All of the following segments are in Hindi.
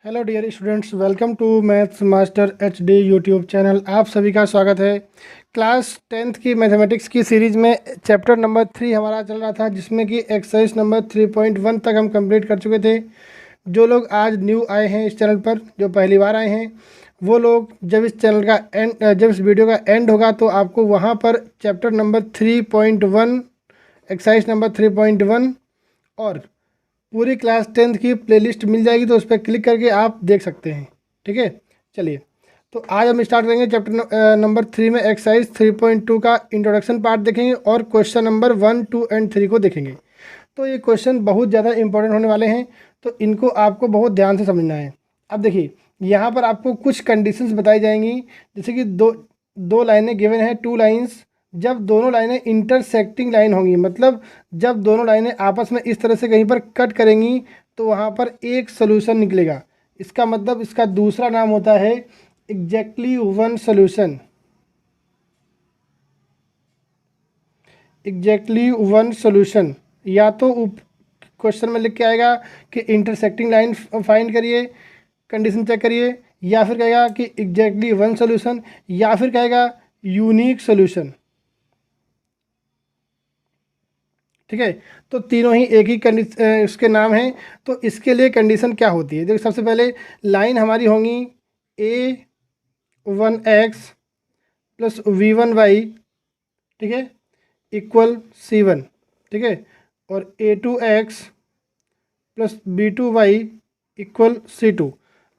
Hello dear students, welcome to maths master HD YouTube channel. आप सभी का स्वागत है। क्लास 10th की मैथमेटिक्स की सीरीज़ में चैप्टर नंबर 3 हमारा चल रहा था, जिसमें कि एक्सरसाइज नंबर 3.1 तक हम कंप्लीट कर चुके थे। जो लोग आज न्यू आए हैं इस चैनल पर, जो पहली बार आए हैं, वो लोग जब इस वीडियो का एंड होगा तो आपको वहाँ पर चैप्टर नंबर 3.1, एक्सरसाइज नंबर 3.1 और पूरी क्लास 10th की प्लेलिस्ट मिल जाएगी, तो उस पर क्लिक करके आप देख सकते हैं। ठीक है, चलिए तो आज हम स्टार्ट करेंगे चैप्टर नंबर 3 में एक्सरसाइज 3.2 का इंट्रोडक्शन पार्ट देखेंगे और क्वेश्चन नंबर 1, 2 एंड 3 को देखेंगे। तो ये क्वेश्चन बहुत ज़्यादा इंपॉर्टेंट होने वाले हैं, तो इनको आपको बहुत ध्यान से समझना है। अब देखिए, यहाँ पर आपको कुछ कंडीशंस बताई जाएंगी, जैसे कि दो लाइनें गिवन है, 2 लाइन्स। जब दोनों लाइनें इंटरसेक्टिंग लाइन होंगी, मतलब जब दोनों लाइनें आपस में इस तरह से कहीं पर कट करेंगी, तो वहाँ पर एक सोल्यूशन निकलेगा। इसका मतलब इसका दूसरा नाम होता है exactly one solution. Exactly one solution, या तो क्वेश्चन में लिख के आएगा कि इंटरसेक्टिंग लाइन फाइंड करिए, कंडीशन चेक करिए, या फिर कहेगा कि एग्जैक्टली वन सोल्यूशन, या फिर कहेगा यूनिक सोल्यूशन। ठीक है, तो तीनों ही एक ही इसके नाम हैं। तो इसके लिए कंडीशन क्या होती है, देखो सबसे पहले लाइन हमारी होंगी a1x प्लस v1y, ठीक है, इक्वल c1, ठीक है, और a2x plus b2y equal c2।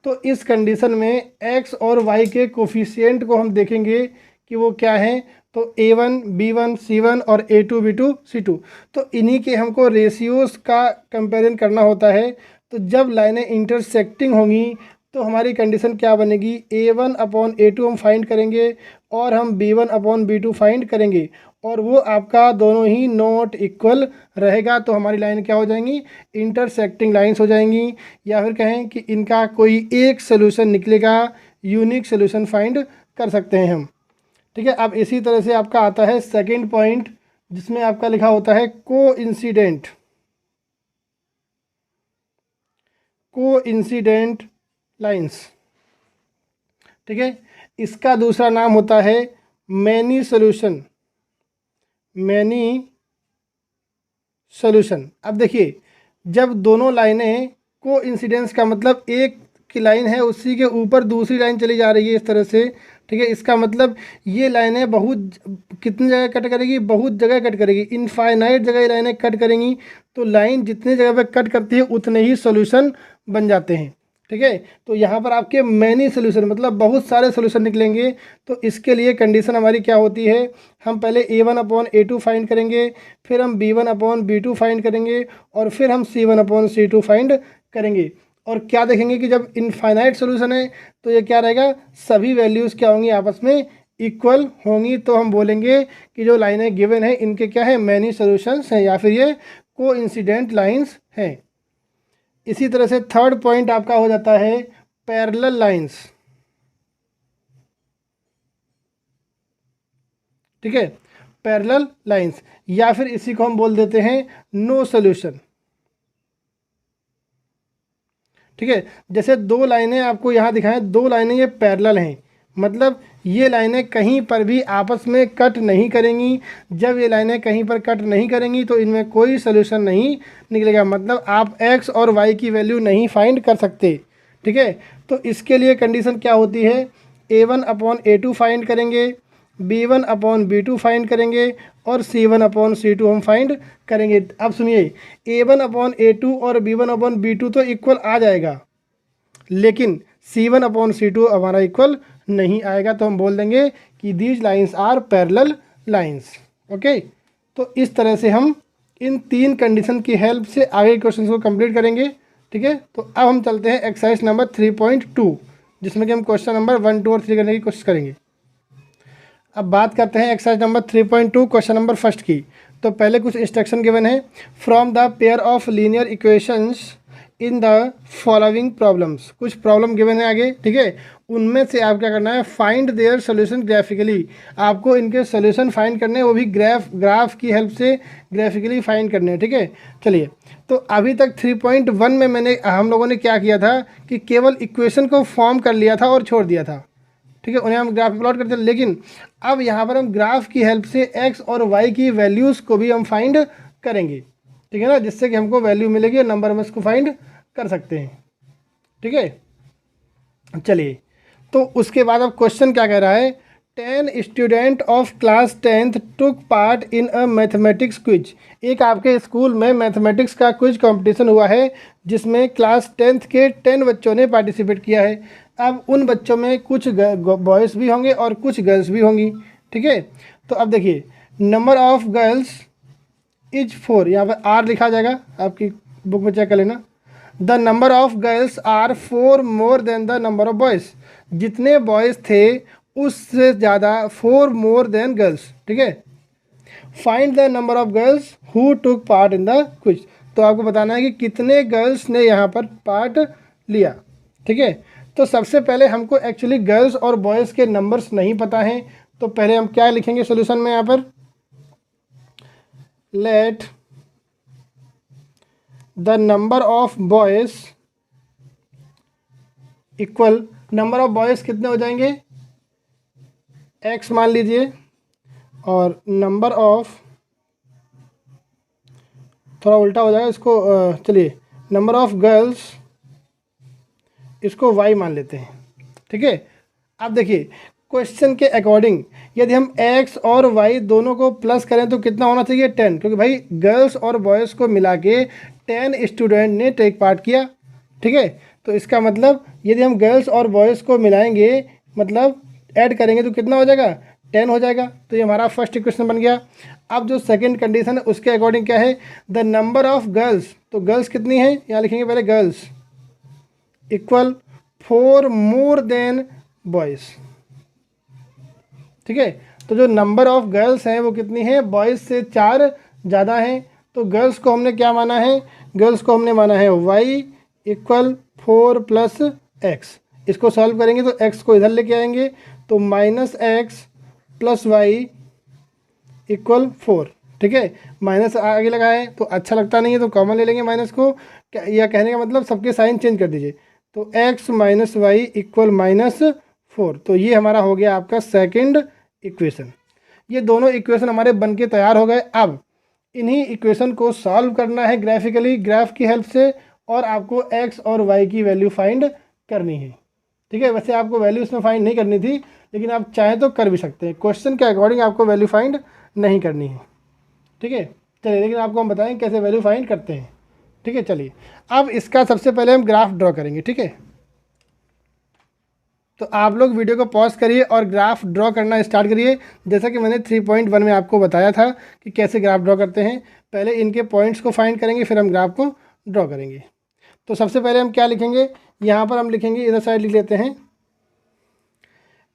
तो इस कंडीशन में x और y के कोफिशिएंट को हम देखेंगे कि वो क्या है, तो a1 b1 c1 और a2 b2 c2। तो इन्हीं के हमको रेशियोज़ का कंपेरिजन करना होता है। तो जब लाइनें इंटरसेक्टिंग होंगी तो हमारी कंडीशन क्या बनेगी, a1 अपॉन a2 हम फाइंड करेंगे और हम b1 अपॉन b2 फाइंड करेंगे, और वो आपका दोनों ही नॉट इक्वल रहेगा। तो हमारी लाइन क्या हो जाएंगी, इंटरसेक्टिंग लाइंस हो जाएंगी, या फिर कहें कि इनका कोई एक सोल्यूशन निकलेगा, यूनिक सोल्यूशन फाइंड कर सकते हैं हम। ठीक है, अब इसी तरह से आपका आता है सेकंड पॉइंट, जिसमें आपका लिखा होता है कोइंसिडेंट लाइंस। ठीक है, इसका दूसरा नाम होता है मैनी सोल्यूशन। अब देखिए, जब दोनों लाइनें कोइंसिडेंस का मतलब एक की लाइन है, उसी के ऊपर दूसरी लाइन चली जा रही है इस तरह से। ठीक है, इसका मतलब ये लाइनें कितनी जगह कट करेगी, बहुत जगह कट करेगी, इनफाइनाइट जगह ये लाइनें कट करेंगी। तो लाइन जितनी जगह पे कट करती है उतने ही सोल्यूशन बन जाते हैं। ठीक है, तो यहाँ पर आपके मैनी सोल्यूशन मतलब बहुत सारे सोल्यूशन निकलेंगे। तो इसके लिए कंडीशन हमारी क्या होती है, हम पहले a1 अपॉन a2 फाइंड करेंगे, फिर हम b1 अपॉन b2 फाइंड करेंगे, और फिर हम c1 अपॉन c2 फाइंड करेंगे। और क्या देखेंगे कि जब इनफाइनाइट सोल्यूशन है तो ये क्या रहेगा, सभी वैल्यूज़ क्या होंगी, आपस में इक्वल होंगी। तो हम बोलेंगे कि जो लाइनें गिवन है इनके क्या है, मैनी सोल्यूशंस हैं, या फिर ये कोइंसिडेंट लाइंस हैं। इसी तरह से थर्ड पॉइंट आपका हो जाता है पैरेलल लाइंस। ठीक है, पैरेलल लाइंस, या फिर इसी को हम बोल देते हैं नो सॉल्यूशन। ठीक है, जैसे दो लाइनें आपको यहाँ दिखाएं, दो लाइनें ये पैरेलल हैं, मतलब ये लाइनें कहीं पर भी आपस में कट नहीं करेंगी। जब ये लाइनें कहीं पर कट नहीं करेंगी तो इनमें कोई सोल्यूशन नहीं निकलेगा, मतलब आप x और y की वैल्यू नहीं फाइंड कर सकते। ठीक है, तो इसके लिए कंडीशन क्या होती है, a1 अपॉन a2 फाइंड करेंगे, b1 अपॉन b2 फाइंड करेंगे, और c1 अपॉन c2 हम फाइंड करेंगे। अब सुनिए, a1 अपॉन a2 और b1 अपॉन b2 तो इक्वल आ जाएगा, लेकिन c1 अपॉन c2 हमारा इक्वल नहीं आएगा। तो हम बोल देंगे कि these lines are parallel lines. Okay, तो इस तरह से हम इन तीन कंडीशन की हेल्प से आगे क्वेश्चन को कंप्लीट करेंगे। ठीक है, तो अब हम चलते हैं एक्सरसाइज नंबर 3.2, जिसमें कि हम क्वेश्चन नंबर 1, 2 और 3 करने की कोशिश करेंगे। अब बात करते हैं exercise number 3.2 question number first की। तो पहले कुछ इंस्ट्रक्शन गिवन है, from the pair of linear equations in the following problems, कुछ प्रॉब्लम गिवन है आगे, ठीक है, उनमें से आप क्या करना है, फाइंड देयर सोल्यूशन ग्राफिकली, आपको इनके सोल्यूशन फाइंड करने हैं, वो भी ग्राफ की हेल्प से ग्राफिकली फाइंड करने हैं, ठीक है। चलिए, तो अभी तक 3.1 में हम लोगों ने क्या किया था कि केवल इक्वेशन को फॉर्म कर लिया था और छोड़ दिया था, ठीक है, उन्हें हम ग्राफ प्लॉट करते हैं। लेकिन अब यहाँ पर हम ग्राफ की हेल्प से एक्स और वाई की वैल्यूज़ को भी हम फाइंड करेंगे, ठीक है ना, जिससे कि हमको वैल्यू मिलेगी और नंबर हम इसको फाइंड कर सकते हैं, ठीक है। चलिए, तो उसके बाद अब क्वेश्चन क्या कह रहा है, 10 student of class 10th took part in a mathematics quiz. एक आपके स्कूल में मैथमेटिक्स का क्विज कंपटीशन हुआ है जिसमें क्लास 10th के 10 बच्चों ने पार्टिसिपेट किया है। अब उन बच्चों में कुछ बॉयज़ भी होंगे और कुछ गर्ल्स भी होंगी, ठीक है। तो अब देखिए, नंबर ऑफ गर्ल्स इज 4, यहाँ पर आर लिखा जाएगा, आपकी बुक में चेक कर लेना। The number of girls are 4 more than the number of boys, जितने बॉयज़ थे उससे ज़्यादा 4 मोर देन गर्ल्स, ठीक है। Find the number of girls who took part in the quiz, तो आपको बताना है कि कितने गर्ल्स ने यहाँ पर पार्ट लिया, ठीक है। तो सबसे पहले हमको एक्चुअली गर्ल्स और बॉयज़ के नंबर्स नहीं पता हैं, तो पहले हम क्या लिखेंगे सोल्यूशन में, यहाँ पर let the number of boys equal, number of boys कितने हो जाएंगे, x मान लीजिए, और नंबर ऑफ, थोड़ा उल्टा हो जाएगा इसको, चलिए नंबर ऑफ गर्ल्स इसको y मान लेते हैं, ठीक है। अब देखिए, क्वेश्चन के अकॉर्डिंग यदि हम x और y दोनों को प्लस करें तो कितना होना चाहिए, 10, क्योंकि भाई गर्ल्स और बॉयज़ को मिला के 10 स्टूडेंट ने टेक पार्ट किया, ठीक है। तो इसका मतलब यदि हम गर्ल्स और बॉयज़ को मिलाएंगे, मतलब ऐड करेंगे, तो कितना हो जाएगा, 10 हो जाएगा। तो ये हमारा फर्स्ट इक्वेशन बन गया। अब जो सेकंड कंडीशन है उसके अकॉर्डिंग क्या है, द नंबर ऑफ गर्ल्स, तो गर्ल्स कितनी है, यहाँ लिखेंगे पहले girls equal 4 more then boys, ठीक है। तो जो नंबर ऑफ गर्ल्स हैं वो कितनी है, बॉयज़ से 4 ज़्यादा हैं। तो गर्ल्स को हमने क्या माना है, गर्ल्स को हमने माना है y इक्वल 4 प्लस एक्स। इसको सॉल्व करेंगे तो x को इधर लेके आएंगे, तो -x प्लस वाई इक्वल 4, ठीक है। माइनस आगे लगाए तो अच्छा लगता नहीं है, तो कॉमन ले लेंगे माइनस को, या कहने का मतलब सबके साइन चेंज कर दीजिए, तो x माइनस वाई इक्वल -4। तो ये हमारा हो गया आपका सेकंड इक्वेशन। ये दोनों इक्वेशन हमारे बन के तैयार हो गए। अब इन्हीं इक्वेशन को सॉल्व करना है ग्राफिकली, ग्राफ की हेल्प से, और आपको x और y की वैल्यू फाइंड करनी है, ठीक है। वैसे आपको वैल्यू इसमें फाइंड नहीं करनी थी, लेकिन आप चाहें तो कर भी सकते हैं, क्वेश्चन के अकॉर्डिंग आपको वैल्यू फाइंड नहीं करनी है, ठीक है। चलिए, लेकिन आपको हम बताएं कैसे वैल्यू फाइंड करते हैं, ठीक है। चलिए, अब इसका सबसे पहले हम ग्राफ ड्रॉ करेंगे, ठीक है। तो आप लोग वीडियो को पॉज करिए और ग्राफ ड्रॉ करना स्टार्ट करिए, जैसा कि मैंने 3.1 में आपको बताया था कि कैसे ग्राफ ड्रॉ करते हैं। पहले इनके पॉइंट्स को फाइंड करेंगे, फिर हम ग्राफ को ड्रॉ करेंगे। तो सबसे पहले हम क्या लिखेंगे, यहाँ पर हम लिखेंगे, इधर साइड लिख लेते हैं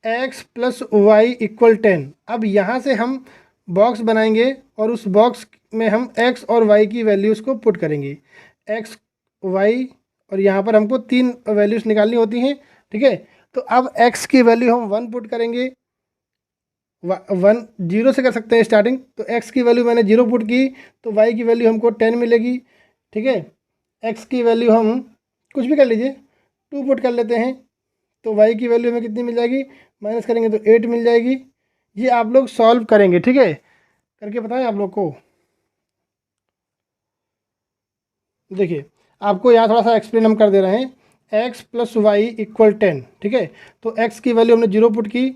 x प्लस वाई इक्वल 10। अब यहाँ से हम बॉक्स बनाएंगे और उस बॉक्स में हम x और y की वैल्यूज़ को पुट करेंगे, x y, और यहाँ पर हमको 3 वैल्यूज़ निकालनी होती हैं, ठीक है। तो अब x की वैल्यू हम 1 पुट करेंगे, 1 0 से कर सकते हैं स्टार्टिंग, तो x की वैल्यू मैंने 0 पुट की, तो y की वैल्यू हमको 10 मिलेगी, ठीक है। x की वैल्यू हम कुछ भी कर लीजिए, 2 पुट कर लेते हैं, तो y की वैल्यू हमें कितनी मिल जाएगी, माइनस करेंगे तो 8 मिल जाएगी। ये आप लोग सॉल्व करेंगे, ठीक है, करके बताएं आप लोग को। देखिए, आपको यहाँ थोड़ा सा एक्सप्लेन हम कर दे रहे हैं, x प्लस वाई इक्वल 10, ठीक है। तो x की वैल्यू हमने 0 पुट की,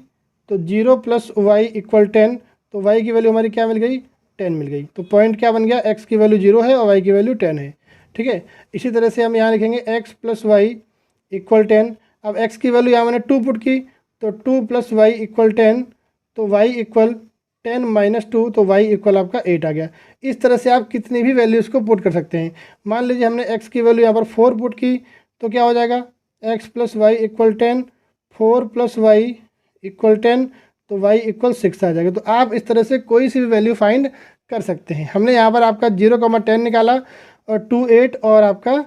तो 0 प्लस वाई इक्वल 10, तो y की वैल्यू हमारी क्या मिल गई, 10 मिल गई। तो पॉइंट क्या बन गया, x की वैल्यू 0 है और y की वैल्यू 10 है, ठीक है। इसी तरह से हम यहाँ लिखेंगे x प्लस वाई इक्वल 10। अब x की वैल्यू यहाँ मैंने 2 पुट की, तो 2 प्लस वाई इक्वल 10, तो y इक्वल 10 माइनस 2, तो y इक्वल आपका 8 आ गया। इस तरह से आप कितनी भी वैल्यूज़ को पुट कर सकते हैं। मान लीजिए हमने x की वैल्यू यहाँ पर 4 पुट की, तो क्या हो जाएगा, x plus y equal 10, 4 plus y equal 10, तो y इक्वल 6 आ जाएगा। तो आप इस तरह से कोई सी भी वैल्यू फाइंड कर सकते हैं। हमने यहाँ पर आपका 0, 10 निकाला, और 2 8, और आपका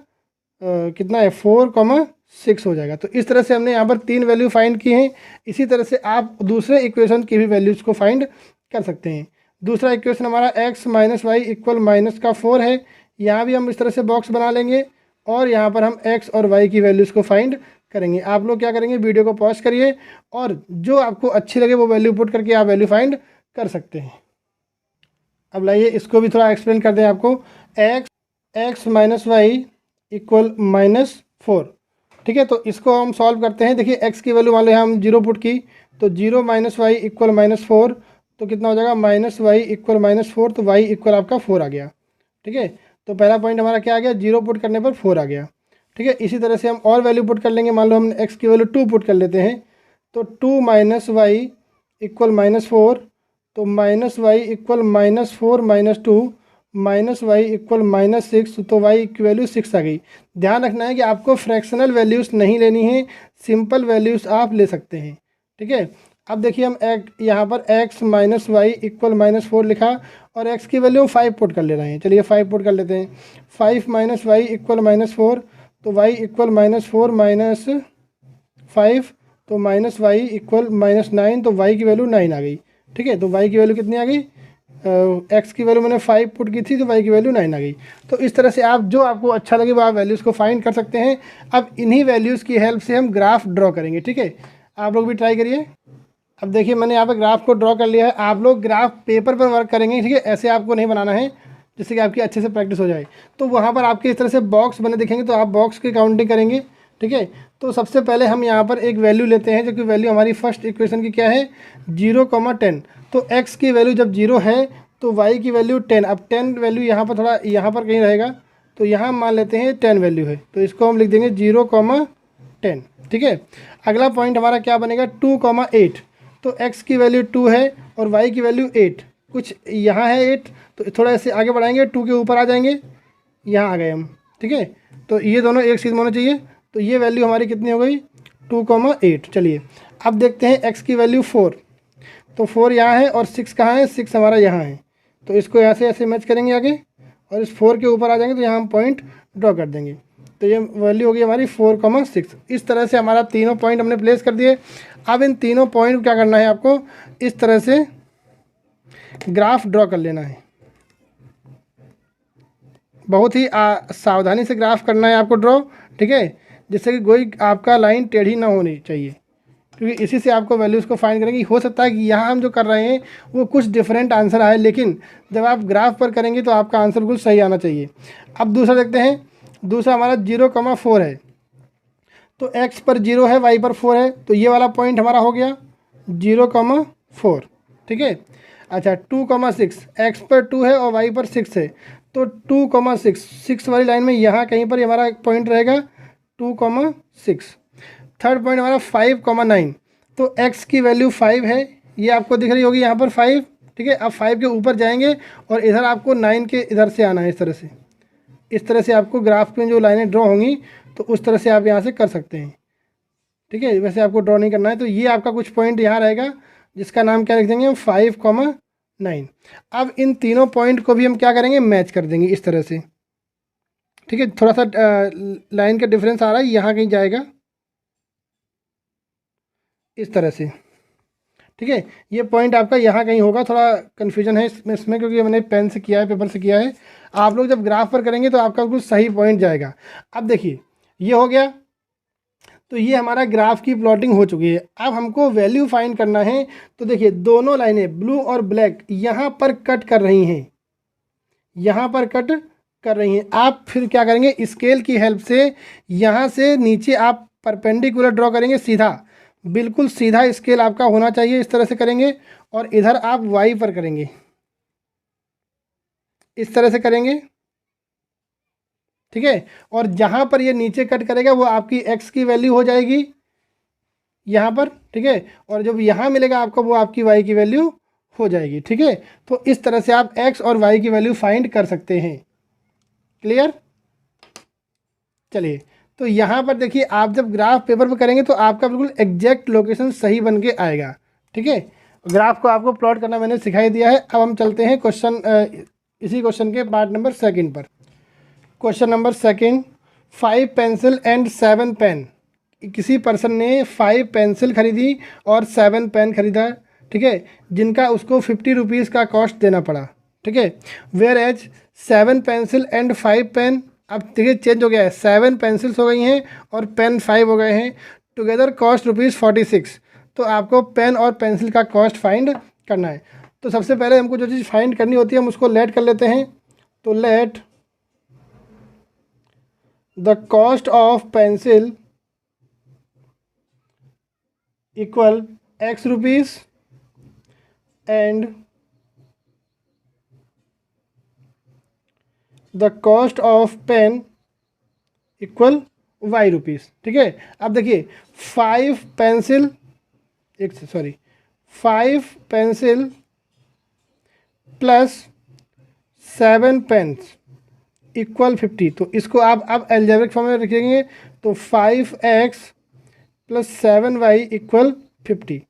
कितना है 4,6 हो जाएगा। तो इस तरह से हमने यहाँ पर 3 वैल्यू फाइंड की हैं। इसी तरह से आप दूसरे इक्वेशन की भी वैल्यूज़ को फाइंड कर सकते हैं। दूसरा इक्वेशन हमारा x minus y equal minus का 4 है। यहाँ भी हम इस तरह से बॉक्स बना लेंगे और यहाँ पर हम x और y की वैल्यूज़ को फाइंड करेंगे। आप लोग क्या करेंगे, वीडियो को पॉज करिए और जो आपको अच्छी लगे वो वैल्यू पुट करके आप वैल्यू फाइंड कर सकते हैं। अब लाइए इसको भी थोड़ा एक्सप्लेन कर दें आपको। x माइनस वाई इक्वल -4, ठीक है। तो इसको हम सॉल्व करते हैं। देखिए x की वैल्यू मान लो हम 0 पुट की, तो 0 माइनस वाई इक्वल -4, तो कितना हो जाएगा -y इक्वल -4, तो y इक्वल आपका 4 आ गया, ठीक है। तो पहला पॉइंट हमारा क्या आ गया, 0 पुट करने पर 4 आ गया, ठीक है। इसी तरह से हम और वैल्यू पुट कर लेंगे। मान लो हम x की वैल्यू 2 पुट कर लेते हैं, तो 2 माइनस वाई इक्वल -4, तो -y equal -4 -2 minus y equal -6, तो y की वैल्यू 6 आ गई। ध्यान रखना है कि आपको फ्रैक्शनल वैल्यूज़ नहीं लेनी है, सिंपल वैल्यूज़ आप ले सकते हैं, ठीक है। अब देखिए हम यहाँ पर x माइनस वाई इक्वल -4 लिखा और x की वैल्यू 5 पुट कर ले रहे हैं। चलिए 5 पुट कर लेते हैं। 5 माइनस वाई इक्वल -4, तो y इक्वल -4 माइनस 5, तो माइनस वाई इक्वल -9, तो y की वैल्यू 9 आ गई, ठीक है। तो y की वैल्यू कितनी आ गई, x की वैल्यू मैंने 5 पुट की थी, तो y की वैल्यू 9 आ गई। तो इस तरह से आप जो आपको अच्छा लगे वो आप वैल्यूज़ को फाइंड कर सकते हैं। अब इन्हीं वैल्यूज़ की हेल्प से हम ग्राफ ड्रॉ करेंगे, ठीक है। आप लोग भी ट्राई करिए। अब देखिए मैंने यहाँ पर ग्राफ को ड्रॉ कर लिया है। आप लोग ग्राफ पेपर पर वर्क करेंगे, ठीक है। ऐसे आपको नहीं बनाना है, जिससे कि आपकी अच्छे से प्रैक्टिस हो जाए। तो वहाँ पर आपके इस तरह से बॉक्स बने दिखेंगे, तो आप बॉक्स की काउंटिंग करेंगे, ठीक है। तो सबसे पहले हम यहाँ पर एक वैल्यू लेते हैं, जो कि वैल्यू हमारी फर्स्ट इक्वेशन की क्या है, 0,10। तो x की वैल्यू जब 0 है तो y की वैल्यू 10। अब 10 वैल्यू यहाँ पर थोड़ा यहाँ पर कहीं रहेगा, तो यहाँ मान लेते हैं 10 वैल्यू है, तो इसको हम लिख देंगे 0,10, ठीक है। अगला पॉइंट हमारा क्या बनेगा, 2,8। तो x की वैल्यू 2 है और y की वैल्यू 8, कुछ यहाँ है 8, तो थोड़ा ऐसे आगे बढ़ाएंगे, 2 के ऊपर आ जाएंगे, यहाँ आ गए हम, ठीक है। तो ये दोनों एक सीध में होना चाहिए। तो ये वैल्यू हमारी कितनी हो गई, 2,8। चलिए अब देखते हैं x की वैल्यू 4, तो 4 यहाँ है और 6 कहाँ है, 6 हमारा यहाँ है। तो इसको यहाँ से ऐसे मैच करेंगे आगे और इस 4 के ऊपर आ जाएंगे, तो यहाँ हम पॉइंट ड्रॉ कर देंगे। तो ये वैल्यू होगी हमारी 4,6। इस तरह से हमारा तीनों पॉइंट हमने प्लेस कर दिए। अब इन तीनों पॉइंट को क्या करना है, आपको इस तरह से ग्राफ ड्रॉ कर लेना है। बहुत ही सावधानी से ग्राफ करना है आपको ड्रॉ, ठीक है, जिससे कि कोई आपका लाइन टेढ़ी ना होनी चाहिए, क्योंकि इसी से आपको वैल्यूज़ को फाइंड करेंगे। हो सकता है कि यहाँ हम जो कर रहे हैं वो कुछ डिफरेंट आंसर आए, लेकिन जब आप ग्राफ पर करेंगे तो आपका आंसर बिल्कुल सही आना चाहिए। अब दूसरा देखते हैं। दूसरा हमारा 0,4 है, तो x पर 0 है, y पर 4 है, तो ये वाला पॉइंट हमारा हो गया 0,4, ठीक है। अच्छा 2,6, x पर 2 है और y पर 6 है, तो 2,6, 6 वाली लाइन में यहाँ कहीं पर हमारा पॉइंट रहेगा 2,6। थर्ड पॉइंट हमारा 5,9, तो x की वैल्यू 5 है, ये आपको दिख रही होगी यहाँ पर 5, ठीक है। अब 5 के ऊपर जाएंगे और इधर आपको 9 के इधर से आना है, इस तरह से आपको ग्राफ में जो लाइनें ड्रॉ होंगी तो उस तरह से आप यहाँ से कर सकते हैं, ठीक है। वैसे आपको ड्रॉ नहीं करना है। तो ये आपका कुछ पॉइंट यहाँ रहेगा, जिसका नाम क्या लिख देंगे हम, 5,9। अब इन तीनों पॉइंट को भी हम क्या करेंगे, मैच कर देंगे इस तरह से, ठीक है। थोड़ा सा लाइन का डिफरेंस आ रहा है, यहाँ कहीं जाएगा इस तरह से, ठीक है। ये पॉइंट आपका यहाँ कहीं होगा, थोड़ा कन्फ्यूजन है इसमें क्योंकि मैंने पेन से किया है, पेपर से किया है। आप लोग जब ग्राफ पर करेंगे तो आपका बिल्कुल सही पॉइंट जाएगा। अब देखिए ये हो गया, तो ये हमारा ग्राफ की प्लॉटिंग हो चुकी है। अब हमको वैल्यू फाइंड करना है। तो देखिए दोनों लाइनें ब्लू और ब्लैक यहाँ पर कट कर रही हैं, यहाँ पर कट कर रही हैं। आप फिर क्या करेंगे, स्केल की हेल्प से यहाँ से नीचे आप परपेंडिकुलर ड्रॉ करेंगे, सीधा, बिल्कुल सीधा स्केल आपका होना चाहिए, इस तरह से करेंगे। और इधर आप वाई पर करेंगे, इस तरह से करेंगे, ठीक है। और जहाँ पर ये नीचे कट करेगा वो आपकी x की वैल्यू हो जाएगी यहाँ पर, ठीक है। और जब यहाँ मिलेगा आपको वो आपकी y की वैल्यू हो जाएगी, ठीक है। तो इस तरह से आप x और y की वैल्यू फाइंड कर सकते हैं। क्लियर। चलिए तो यहाँ पर देखिए, आप जब ग्राफ पेपर पर करेंगे तो आपका बिल्कुल एग्जैक्ट लोकेशन सही बन के आएगा, ठीक है। ग्राफ को आपको प्लॉट करना मैंने सिखाई दिया है। अब हम चलते हैं क्वेश्चन, इसी क्वेश्चन के पार्ट नंबर 2 पर। Question number 2, 5 pencil and 7 pen, किसी पर्सन ने 5 पेंसिल खरीदी और 7 पेन खरीदा, ठीक है, जिनका उसको 50 रुपीज़ का कॉस्ट देना पड़ा, ठीक है। Whereas 7 pencil and 5 pen, अब देखिए चेंज हो गया है, 7 पेंसिल्स हो गई हैं और पेन 5 हो गए हैं, टुगेदर कॉस्ट ₹46। तो आपको पेन और पेंसिल का कॉस्ट फाइंड करना है। तो सबसे पहले हमको जो चीज़ फाइंड करनी होती है हम उसको लेट कर लेते हैं। तो let the cost of pencil equal X rupees and the cost of pen equal Y rupees, ठीक है। अब देखिए 5 pencil 5 pencil plus 7 pens equal 50। तो इसको आप अब एल्जेब्रिक फॉर्म में रखेंगे तो 5x plus 7y equal 50।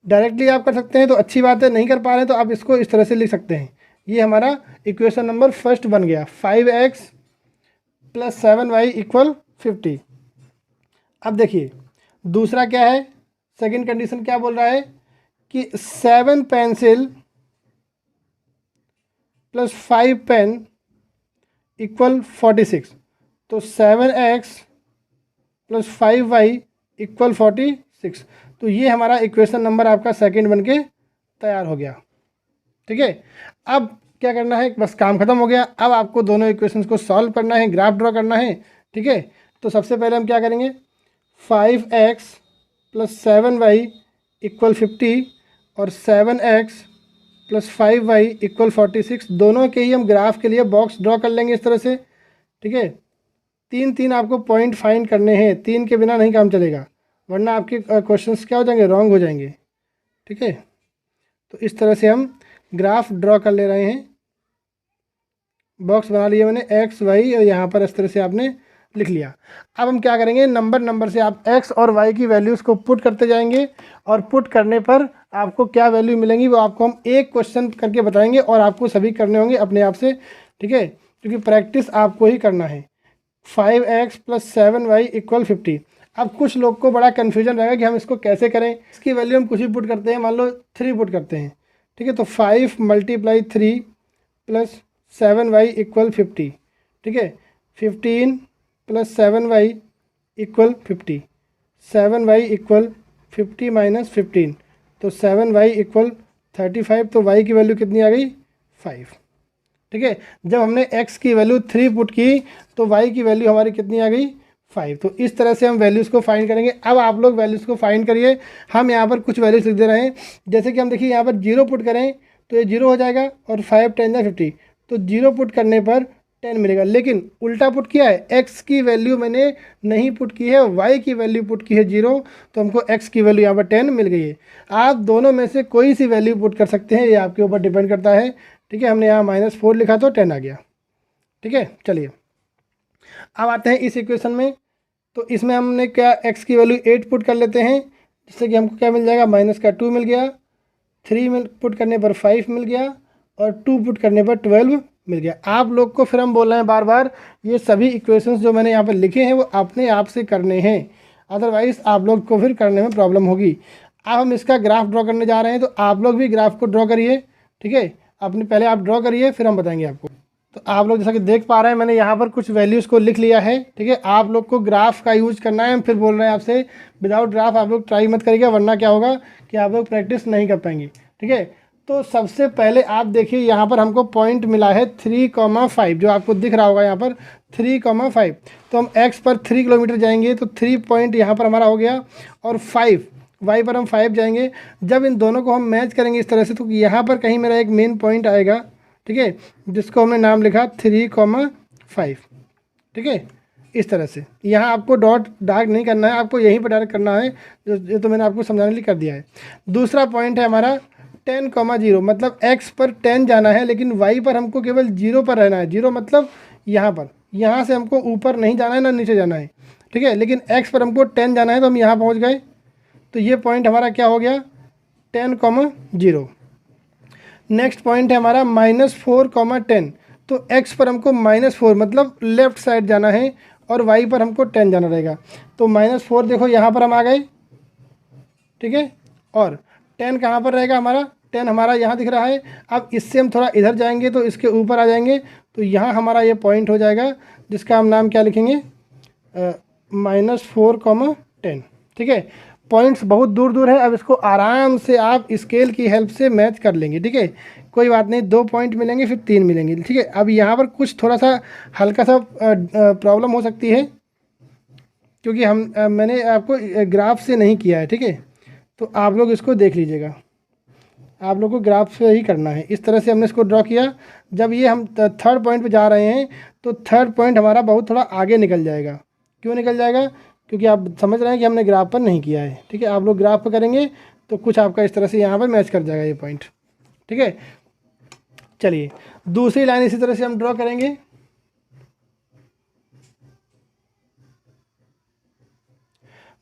Directly आप कर सकते हैं तो अच्छी बात है, नहीं कर पा रहे हैं तो आप इसको इस तरह से लिख सकते हैं। ये हमारा इक्वेशन नंबर फर्स्ट बन गया, 5x प्लस 7y इक्वल 50। अब देखिए दूसरा क्या है, सेकंड कंडीशन क्या बोल रहा है कि 7 पेंसिल प्लस 5 पेन इक्वल 46। तो 7x प्लस 5y इक्वल 46। तो ये हमारा इक्वेशन नंबर आपका सेकंड बन के तैयार हो गया, ठीक है। अब क्या करना है, बस काम खत्म हो गया। अब आपको दोनों इक्वेशंस को सॉल्व करना है, ग्राफ ड्रॉ करना है, ठीक है। तो सबसे पहले हम क्या करेंगे, 5x प्लस 7y इक्वल 50 और 7x प्लस 5y इक्वल 46, दोनों के ही हम ग्राफ के लिए बॉक्स ड्रॉ कर लेंगे इस तरह से, ठीक है। 3 आपको पॉइंट फाइंड करने हैं, 3 के बिना नहीं काम चलेगा, वरना आपके क्वेश्चंस क्या हो जाएंगे, रॉन्ग हो जाएंगे, ठीक है। तो इस तरह से हम ग्राफ ड्रॉ कर ले रहे हैं। बॉक्स बना लिया मैंने x y और यहाँ पर इस तरह से आपने लिख लिया। अब हम क्या करेंगे, नंबर से आप x और y की वैल्यूज़ को पुट करते जाएंगे और पुट करने पर आपको क्या वैल्यू मिलेंगी वो आपको हम एक क्वेश्चन करके बताएंगे और आपको सभी करने होंगे अपने आप से, ठीक है, क्योंकि प्रैक्टिस आपको ही करना है। 5x plus 7y equal 50। अब कुछ लोग को बड़ा कन्फ्यूजन रहेगा कि हम इसको कैसे करें। इसकी वैल्यू हम कुछ भी पुट करते हैं, मान लो 3 पुट करते हैं, ठीक है। तो 5 × 3 प्लस 7y इक्वल 50, ठीक है। 15 plus 7y equal 50, 7y equal 50 minus 15, तो 7y इक्वल 35। तो y की वैल्यू कितनी आ गई, 5, ठीक है। जब हमने x की वैल्यू 3 पुट की तो y की वैल्यू हमारी कितनी आ गई, 5। तो इस तरह से हम वैल्यूज़ को फाइंड करेंगे। अब आप लोग वैल्यूज़ को फाइंड करिए, हम यहाँ पर कुछ वैल्यूज लिख दे रहे हैं। जैसे कि हम देखिए यहाँ पर 0 पुट करें तो ये 0 हो जाएगा और 5 10 या 50, तो 0 पुट करने पर 10 मिलेगा। लेकिन उल्टा पुट किया है, x की वैल्यू मैंने नहीं पुट की है, y की वैल्यू पुट की है 0, तो हमको x की वैल्यू यहाँ पर 10 मिल गई है। आप दोनों में से कोई सी वैल्यू पुट कर सकते हैं, ये आपके ऊपर डिपेंड करता है, ठीक है। हमने यहाँ -4 लिखा तो 10 आ गया, ठीक है। चलिए अब आते हैं इस इक्वेशन में। तो इसमें हमने क्या, x की वैल्यू 8 पुट कर लेते हैं, जिससे कि हमको क्या मिल जाएगा, -2 मिल गया, 3 पुट करने पर 5 मिल गया और 2 पुट करने पर 12 मिल गया। आप लोग को फिर हम बोल रहे हैं बार बार, ये सभी इक्वेशंस जो मैंने यहाँ पर लिखे हैं वो अपने आप से करने हैं, अदरवाइज़ आप लोग को फिर करने में प्रॉब्लम होगी। अब हम इसका ग्राफ ड्रॉ करने जा रहे हैं, तो आप लोग भी ग्राफ को ड्रॉ करिए, ठीक है। अपने पहले आप ड्रॉ करिए फिर हम बताएंगे आपको। तो आप लोग जैसा कि देख पा रहे हैं मैंने यहाँ पर कुछ वैल्यूज़ को लिख लिया है, ठीक है। आप लोग को ग्राफ का यूज़ करना है, हम फिर बोल रहे हैं आपसे विदाउट ग्राफ आप लोग ट्राई मत करिएगा, वरना क्या होगा कि आप लोग प्रैक्टिस नहीं कर पाएंगे, ठीक है। तो सबसे पहले आप देखिए यहाँ पर हमको पॉइंट मिला है 3,5, जो आपको दिख रहा होगा यहाँ पर 3,5। तो हम x पर 3 किलोमीटर जाएंगे तो 3 पॉइंट यहाँ पर हमारा हो गया, और 5 y पर हम 5 जाएंगे। जब इन दोनों को हम मैच करेंगे इस तरह से तो यहाँ पर कहीं मेरा एक मेन पॉइंट आएगा, ठीक है, जिसको हमने नाम लिखा 3,5, ठीक है। इस तरह से यहाँ आपको डॉट डार्क नहीं करना है, आपको यहीं पर डायरेक्ट करना है, जो तो मैंने आपको समझाने के लिए कर दिया है। दूसरा पॉइंट है हमारा 10,0, मतलब x पर 10 जाना है, लेकिन y पर हमको केवल 0 पर रहना है। 0 मतलब यहाँ पर, यहाँ से हमको ऊपर नहीं जाना है ना नीचे जाना है, ठीक है। लेकिन x पर हमको 10 जाना है तो हम यहाँ पहुँच गए। तो ये पॉइंट हमारा क्या हो गया, 10,0। नेक्स्ट पॉइंट है हमारा -4, 10। तो x पर हमको -4 मतलब लेफ़्ट साइड जाना है और y पर हमको 10 जाना रहेगा। तो -4 देखो यहाँ पर हम आ गए, ठीक है, और 10 कहाँ पर रहेगा हमारा, 10 हमारा यहाँ दिख रहा है। अब इससे हम थोड़ा इधर जाएंगे तो इसके ऊपर आ जाएंगे, तो यहाँ हमारा ये पॉइंट हो जाएगा जिसका हम नाम क्या लिखेंगे, -4, 10, ठीक है। पॉइंट्स बहुत दूर दूर है, अब इसको आराम से आप स्केल की हेल्प से मैच कर लेंगे, ठीक है, कोई बात नहीं। 2 पॉइंट मिलेंगे, फिर 3 मिलेंगे, ठीक है। अब यहाँ पर कुछ थोड़ा सा हल्का सा प्रॉब्लम हो सकती है, क्योंकि मैंने आपको ग्राफ से नहीं किया है, ठीक है। तो आप लोग इसको देख लीजिएगा, आप लोग को ग्राफ से ही करना है। इस तरह से हमने इसको ड्रॉ किया। जब ये हम थर्ड पॉइंट पे जा रहे हैं तो थर्ड पॉइंट हमारा बहुत थोड़ा आगे निकल जाएगा। क्यों निकल जाएगा, क्योंकि आप समझ रहे हैं कि हमने ग्राफ पर नहीं किया है, ठीक है। आप लोग ग्राफ पर करेंगे तो कुछ आपका इस तरह से यहाँ पर मैच कर जाएगा ये पॉइंट, ठीक है। चलिए दूसरी लाइन इसी तरह से हम ड्रॉ करेंगे।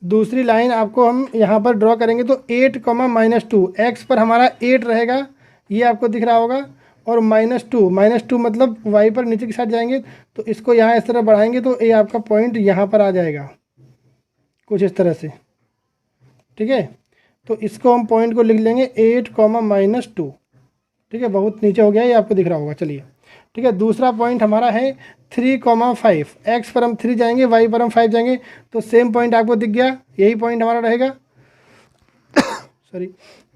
दूसरी लाइन आपको हम यहाँ पर ड्रॉ करेंगे तो 8, -2, एक्स पर हमारा 8 रहेगा, ये आपको दिख रहा होगा, और -2 मतलब y पर नीचे की साइड जाएंगे तो इसको यहाँ इस तरह बढ़ाएंगे तो ये आपका पॉइंट यहाँ पर आ जाएगा कुछ इस तरह से, ठीक है। तो इसको हम पॉइंट को लिख लेंगे 8, -2, ठीक है। बहुत नीचे हो गया, ये आपको दिख रहा होगा, चलिए, ठीक है। दूसरा पॉइंट हमारा है 3, 5, एक्स पर हम 3 जाएंगे, वाई पर हम 5 जाएंगे, तो सेम पॉइंट आपको दिख गया, यही पॉइंट हमारा रहेगा सॉरी,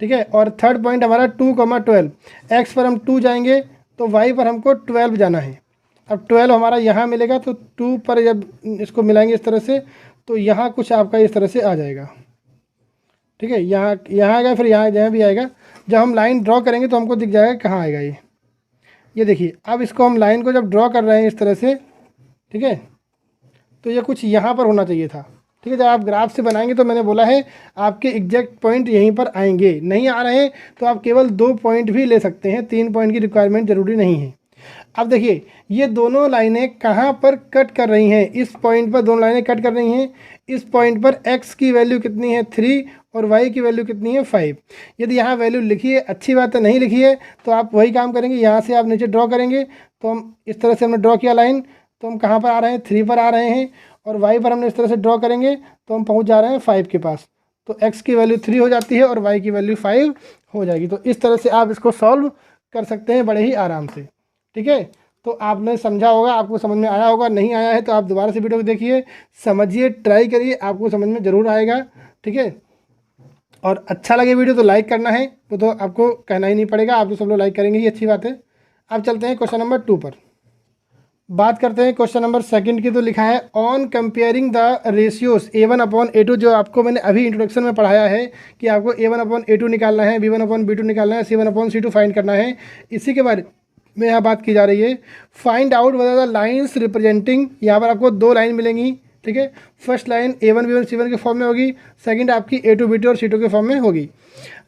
ठीक है। और थर्ड पॉइंट हमारा 2, 12, एक्स पर हम 2 जाएंगे तो वाई पर हमको 12 जाना है। अब 12 हमारा यहाँ मिलेगा, तो 2 पर जब इसको मिलाएंगे इस तरह से तो यहाँ कुछ आपका इस तरह से आ जाएगा, ठीक है। यहाँ आएगा, फिर यहाँ भी आएगा। जब हम लाइन ड्रॉ करेंगे तो हमको दिख जाएगा कहाँ आएगा ये देखिए। अब इसको हम लाइन को जब ड्रॉ कर रहे हैं इस तरह से, ठीक है, तो ये कुछ यहाँ पर होना चाहिए था, ठीक है। जब आप ग्राफ से बनाएंगे तो मैंने बोला है आपके एग्जैक्ट पॉइंट यहीं पर आएंगे, नहीं आ रहे हैं तो आप केवल 2 पॉइंट भी ले सकते हैं, 3 पॉइंट की रिक्वायरमेंट ज़रूरी नहीं है। अब देखिए ये दोनों लाइनें कहाँ पर कट कर रही हैं, इस पॉइंट पर दोनों लाइनें कट कर रही हैं। इस पॉइंट पर x की वैल्यू कितनी है 3 और y की वैल्यू कितनी है 5। यदि यहाँ वैल्यू लिखी है, अच्छी बात है, नहीं लिखी है तो आप वही काम करेंगे, यहाँ से आप नीचे ड्रॉ करेंगे। तो हम इस तरह से हमने ड्रॉ किया लाइन, तो हम कहाँ पर आ रहे हैं, 3 पर आ रहे हैं, और y पर हमने इस तरह से ड्रॉ करेंगे तो हम पहुँच जा रहे हैं 5 के पास। तो x की वैल्यू 3 हो जाती है और y की वैल्यू 5 हो जाएगी। तो इस तरह से आप इसको सॉल्व कर सकते हैं बड़े ही आराम से, ठीक है। तो आपने समझा होगा, आपको समझ में आया होगा, नहीं आया है तो आप दोबारा से वीडियो को देखिए, समझिए, ट्राई करिए, आपको समझ में ज़रूर आएगा, ठीक है। और अच्छा लगे वीडियो तो लाइक करना है, वो तो आपको कहना ही नहीं पड़ेगा, आप तो सब लोग लाइक करेंगे ही, अच्छी बात है। अब चलते हैं क्वेश्चन नंबर 2 पर, बात करते हैं क्वेश्चन नंबर 2 की। तो लिखा है on comparing the ratios A1/A2, जो आपको मैंने अभी इंट्रोडक्शन में पढ़ाया है कि आपको A1/A2 निकालना है, B1/B2 निकालना है, C1/C2 फाइंड करना है, इसी के बारे में यहाँ बात की जा रही है। Find out whether the lines representing, यहाँ पर आपको 2 लाइन मिलेंगी, ठीक है। First line A1 B1 C1 के फॉर्म में होगी, सेकंड आपकी A2 B2 और C2 के फॉर्म में होगी।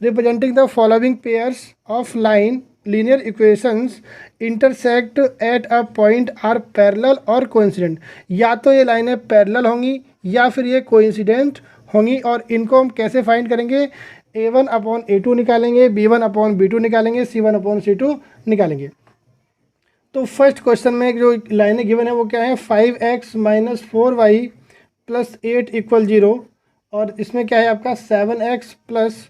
Representing the following pairs of line linear equations intersect at a point are parallel और कोइंसिडेंट। या तो ये लाइनें पैरेलल होंगी या फिर ये कोइंसिडेंट होंगी, और इनको हम कैसे फाइंड करेंगे, A1/A2 निकालेंगे, B1/B2 निकालेंगे, C1/C2 निकालेंगे। तो फर्स्ट क्वेश्चन में जो लाइनें गिवन है वो क्या है, 5x - 4y + 8 = 0, और इसमें क्या है आपका 7x +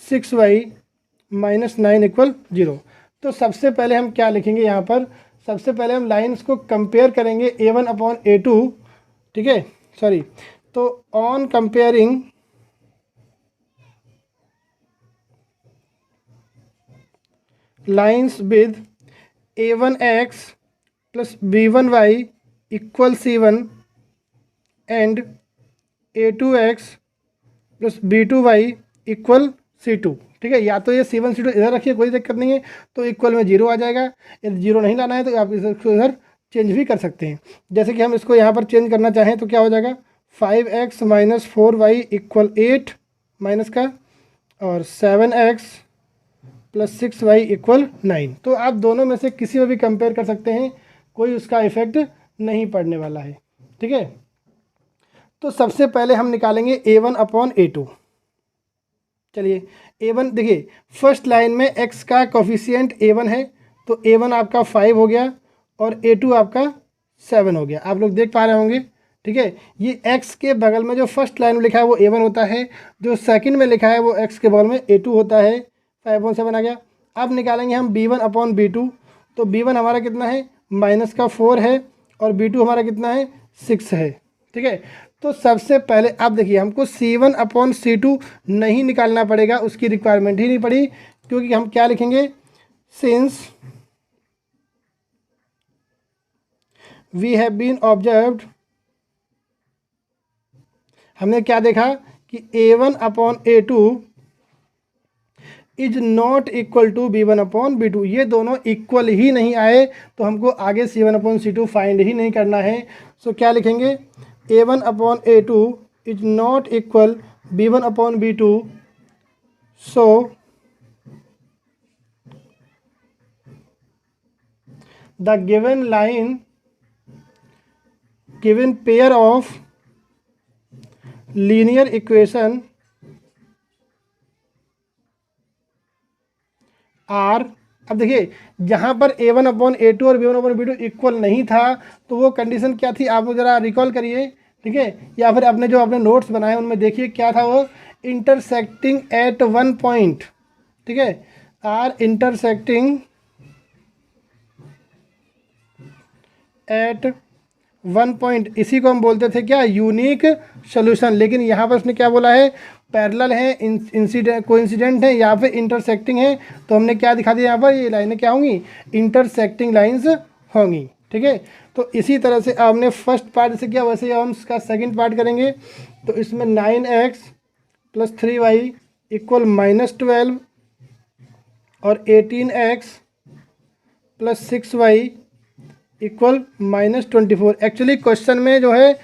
6y - 9 = 0। तो सबसे पहले हम क्या लिखेंगे यहाँ पर, सबसे पहले हम लाइन्स को कंपेयर करेंगे A1/A2, ठीक है, सॉरी। तो on comparing lines with A1x + B1y = C1 and A2x + B2y = C2, ठीक है। या तो ये C1 C2 इधर रखिए, कोई दिक्कत नहीं है, तो इक्वल में 0 आ जाएगा। यदि 0 नहीं लाना है तो आप इसको इधर चेंज भी कर सकते हैं। जैसे कि हम इसको यहाँ पर चेंज करना चाहें तो क्या हो जाएगा, 5x - 4y = 8 माइनस का, और 7x + 6y = 9। तो आप दोनों में से किसी में भी कंपेयर कर सकते हैं, कोई उसका इफेक्ट नहीं पड़ने वाला है, ठीक है। तो सबसे पहले हम निकालेंगे A1/A2। चलिए A1 देखिए, फर्स्ट लाइन में x का कोफिशिएंट A1 है, तो A1 आपका 5 हो गया और A2 आपका 7 हो गया। आप लोग देख पा रहे होंगे, ठीक है। ये x के बगल में जो फर्स्ट लाइन में लिखा है वो a1 होता है, जो सेकंड में लिखा है वो x के बगल में a2 होता है। 5/7 आ गया। अब निकालेंगे हम b1 अपॉन b2। तो b1 हमारा कितना है, -4 है, और b2 हमारा कितना है, 6 है। ठीक है। तो सबसे पहले अब देखिए, हमको c1 अपॉन c2 नहीं निकालना पड़ेगा, उसकी रिक्वायरमेंट ही नहीं पड़ी, क्योंकि हम क्या लिखेंगे, since we have been observed, हमने क्या देखा कि a1 upon a2 is not equal to b1 upon b2, ये दोनों इक्वल ही नहीं आए, तो हमको आगे c1 अपॉन c2 फाइंड ही नहीं करना है। सो क्या लिखेंगे, a1 upon a2 is not equal b1 upon b2, so the given line, given pair of linear equation are. अब देखिए, जहाँ पर a1 अपॉन a2 और b1 अपॉन b2 इक्वल नहीं था, तो वो कंडीशन क्या थी, आप लोग ज़रा रिकॉल करिए। ठीक है, या फिर अपने जो आपने नोट्स बनाए उनमें देखिए क्या था वो, इंटरसेक्टिंग एट वन पॉइंट। ठीक है, are intersecting at one point, इसी को हम बोलते थे क्या, यूनिक सोल्यूशन। लेकिन यहाँ पर उसने क्या बोला है, पैरेलल है, इंसिडेंट कोइंसिडेंट है, या फिर इंटरसेक्टिंग है। तो हमने क्या दिखा दिया यहाँ पर, ये लाइनें क्या होंगी, इंटरसेक्टिंग लाइंस होंगी। ठीक है, तो इसी तरह से हमने फर्स्ट पार्ट जैसे किया वैसे हम इसका सेकंड पार्ट करेंगे। तो इसमें 9x + 3y इक्वल -12 और 18x + 6y equal -24। Actually question में जो है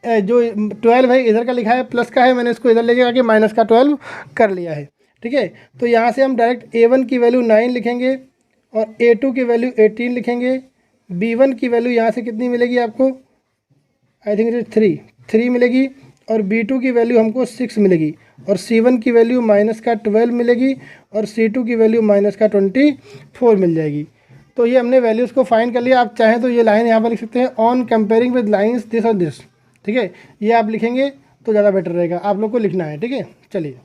जो 12 है इधर का लिखा है, प्लस का है, मैंने इसको इधर ले जाके माइनस का 12 कर लिया है। ठीक है, तो यहाँ से हम डायरेक्ट a1 की वैल्यू 9 लिखेंगे और a2 की वैल्यू 18 लिखेंगे। b1 की वैल्यू यहाँ से कितनी मिलेगी आपको, आई थिंक इट इज 3 मिलेगी, और b2 की वैल्यू हमको 6 मिलेगी, और c1 की वैल्यू -12 मिलेगी, और c2 की वैल्यू -24 मिल जाएगी। तो ये हमने वैल्यूज़ को फाइंड कर लिया। आप चाहें तो ये लाइन यहाँ पर लिख सकते हैं, on comparing with lines this और दिस। ठीक है, ये आप लिखेंगे तो ज़्यादा बेटर रहेगा, आप लोग को लिखना है। ठीक है, चलिए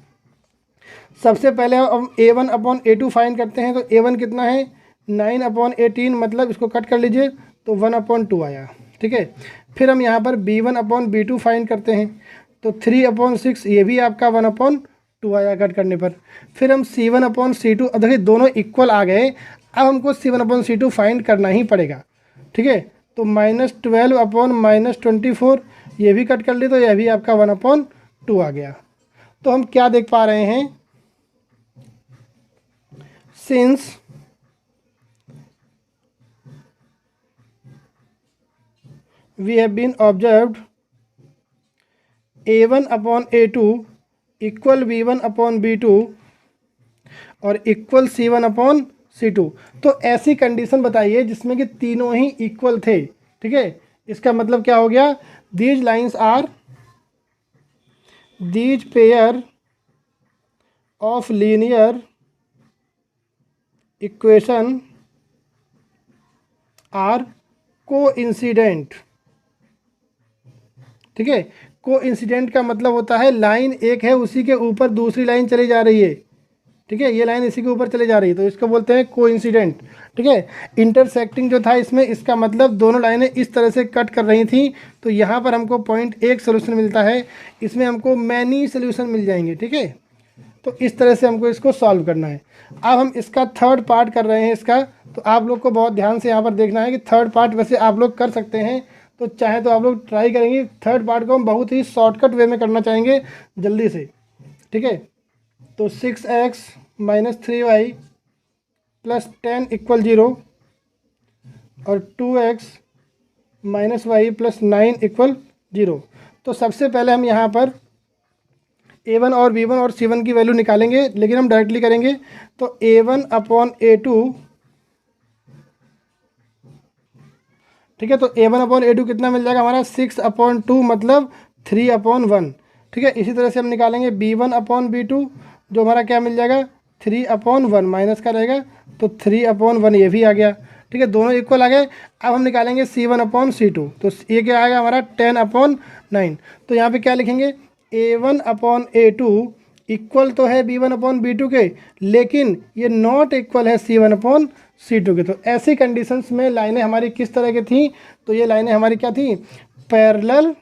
सबसे पहले हम a1 अपॉन a2 फाइंड करते हैं। तो a1 कितना है, 9 अपॉन 18, मतलब इसको कट कर लीजिए तो 1/2 आया। ठीक है, फिर हम यहाँ पर b1 अपॉन b2 फाइंड करते हैं। तो 3/6, ये भी आपका 1/2 आया कट करने पर। फिर हम c1 अपॉन c2, अब देखिए दोनों इक्वल आ गए, अब हमको c1 अपॉन c2 फाइंड करना ही पड़ेगा। ठीक है, तो -12 अपॉन -24, ये भी कट कर ली तो यह भी आपका 1/2 आ गया। तो हम क्या देख पा रहे हैं, since we have been observed a1 upon a2 equal b1 upon b2 और इक्वल c1 अपॉन c2। तो ऐसी कंडीशन बताइए जिसमें कि तीनों ही इक्वल थे। ठीक है, इसका मतलब क्या हो गया, these lines are, these pair of linear equation are coincident. ठीक है, कोइंसिडेंट का मतलब होता है लाइन एक है, उसी के ऊपर दूसरी लाइन चली जा रही है। ठीक है, ये लाइन इसी के ऊपर चले जा रही है, तो इसको बोलते हैं कोइंसिडेंट। ठीक है, इंटरसेक्टिंग जो था इसमें, इसका मतलब दोनों लाइनें इस तरह से कट कर रही थी, तो यहाँ पर हमको पॉइंट एक सोल्यूशन मिलता है, इसमें हमको मैनी सोल्यूशन मिल जाएंगे। ठीक है, तो इस तरह से हमको इसको सॉल्व करना है। अब हम इसका थर्ड पार्ट कर रहे हैं इसका, तो आप लोग को बहुत ध्यान से यहाँ पर देखना है कि थर्ड पार्ट वैसे आप लोग कर सकते हैं, तो चाहे तो आप लोग ट्राई करेंगे। थर्ड पार्ट को हम बहुत ही शॉर्टकट वे में करना चाहेंगे जल्दी से। ठीक है, तो 6x - 3y + 10 = 0 और 2x - y + 9 = 0। तो सबसे पहले हम यहाँ पर a1 और b1 और c1 की वैल्यू निकालेंगे, लेकिन हम डायरेक्टली करेंगे। तो a1 अपॉन a2, ठीक है, तो a1 अपॉन a2 कितना मिल जाएगा हमारा, 6/2 मतलब 3/1। ठीक है, इसी तरह से हम निकालेंगे b1 अपॉन b2, जो हमारा क्या मिल जाएगा, 3/1, माइनस का रहेगा तो 3/1, ये भी आ गया। ठीक है, दोनों इक्वल आ गए। अब हम निकालेंगे C1/C2, तो ये क्या आएगा हमारा 10/9। तो यहाँ पे क्या लिखेंगे, A1/A2 इक्वल तो है B1/B2 के, लेकिन ये नॉट इक्वल है C1/C2 के। तो ऐसी कंडीशंस में लाइनें हमारी किस तरह की थी, तो ये लाइनें हमारी क्या थी, पैरेलल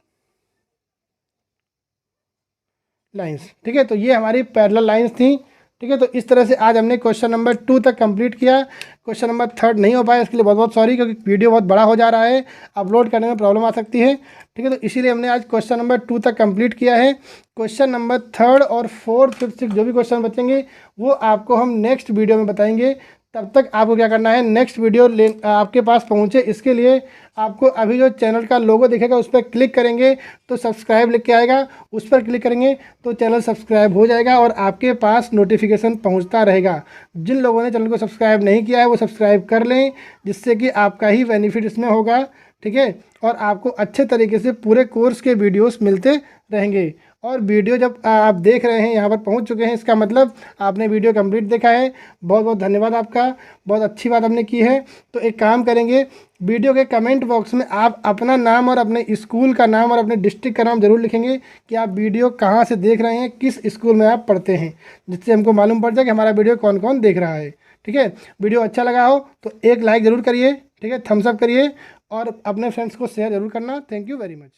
लाइंस। ठीक है, तो ये हमारी पैरेलल लाइंस थी। ठीक है, तो इस तरह से आज हमने क्वेश्चन नंबर 2 तक कंप्लीट किया। क्वेश्चन नंबर 3 नहीं हो पाया, इसके लिए बहुत बहुत सॉरी, क्योंकि वीडियो बहुत बड़ा हो जा रहा है, अपलोड करने में प्रॉब्लम आ सकती है। ठीक है, तो इसीलिए हमने आज क्वेश्चन नंबर 2 तक कंप्लीट किया है। क्वेश्चन नंबर 3 और 4, 5, 6 जो भी क्वेश्चन बचेंगे वो आपको हम नेक्स्ट वीडियो में बताएंगे। तब तक आपको क्या करना है, नेक्स्ट वीडियो आपके पास पहुंचे, इसके लिए आपको अभी जो चैनल का लोगो दिखेगा उस पर क्लिक करेंगे तो सब्सक्राइब लिख के आएगा, उस पर क्लिक करेंगे तो चैनल सब्सक्राइब हो जाएगा और आपके पास नोटिफिकेशन पहुंचता रहेगा। जिन लोगों ने चैनल को सब्सक्राइब नहीं किया है वो सब्सक्राइब कर लें, जिससे कि आपका ही बेनिफिट इसमें होगा। ठीक है, और आपको अच्छे तरीके से पूरे कोर्स के वीडियोस मिलते रहेंगे। और वीडियो जब आप देख रहे हैं, यहाँ पर पहुँच चुके हैं, इसका मतलब आपने वीडियो कंप्लीट देखा है। बहुत बहुत धन्यवाद आपका, बहुत अच्छी बात आपने की है। तो एक काम करेंगे, वीडियो के कमेंट बॉक्स में आप अपना नाम और अपने स्कूल का नाम और अपने डिस्ट्रिक्ट का नाम ज़रूर लिखेंगे कि आप वीडियो कहाँ से देख रहे हैं, किस स्कूल में आप पढ़ते हैं, जिससे हमको मालूम पड़ जाए कि हमारा वीडियो कौन कौन देख रहा है। ठीक है, वीडियो अच्छा लगा हो तो एक लाइक ज़रूर करिए, ठीक है, थम्स अप करिए और अपने फ्रेंड्स को शेयर ज़रूर करना। Thank you very much.